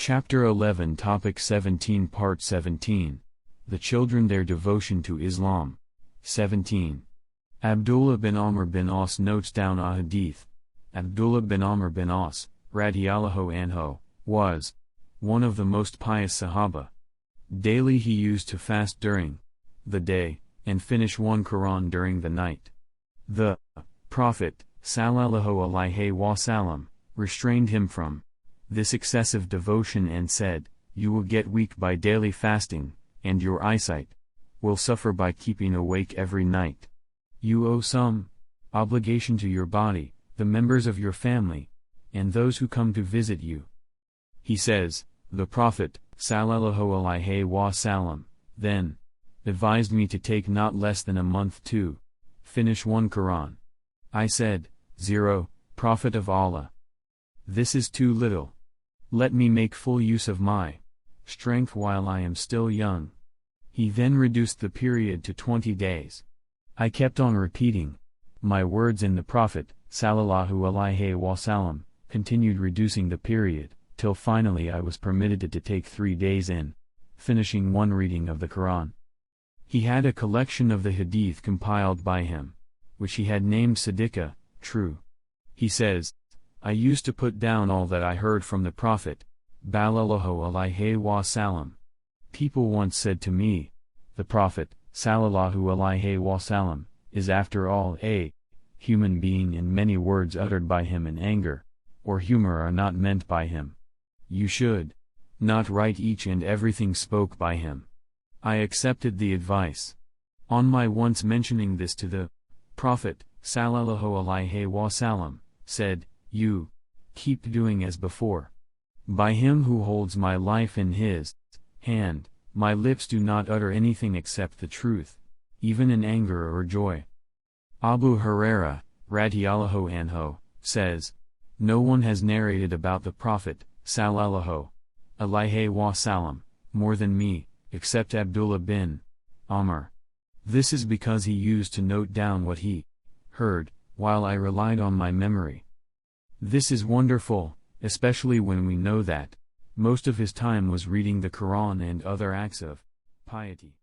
Chapter 11 Topic 17 Part 17 The Children Their Devotion to Islam. 17. Abdullah-bin-Amar bin As notes down Ahadith. Abdullah-bin-Amar bin As, radiyallahu anhu, was one of the most pious Sahaba. Daily he used to fast during the day, and finish one Quran during the night. The Prophet, sallallahu alaihi wasallam, restrained him from this excessive devotion and said, "You will get weak by daily fasting, and your eyesight will suffer by keeping awake every night. You owe some obligation to your body, the members of your family, and those who come to visit you." He says, "The Prophet, sallallahu alaihi wasallam, then advised me to take not less than a month to finish one Quran. I said, 0, Prophet of Allah. This is too little. Let me make full use of my strength while I am still young." He then reduced the period to 20 days. I kept on repeating my words, and the Prophet, sallallahu alaihi wasallam, continued reducing the period, till finally I was permitted to take 3 days in finishing one reading of the Quran. He had a collection of the Hadith compiled by him, which he had named Siddiqa, true. He says, "I used to put down all that I heard from the Prophet, sallallahu alaihi wasallam. People once said to me, the Prophet, sallallahu alaihi wasallam, is after all a human being, and many words uttered by him in anger or humor are not meant by him. You should not write each and everything spoke by him." I accepted the advice. On my once mentioning this to the Prophet, sallallahu alaihi wasallam, said, "You keep doing as before. By him who holds my life in his hand, my lips do not utter anything except the truth, even in anger or joy." Abu Hurairah, radiyallahu anhu, says, "No one has narrated about the Prophet, sallallahu alaihi wasallam, more than me, except Abdullah-bin-Amar. This is because he used to note down what he heard, while I relied on my memory. This is wonderful, especially when we know that most of his time was reading the Quran and other acts of piety."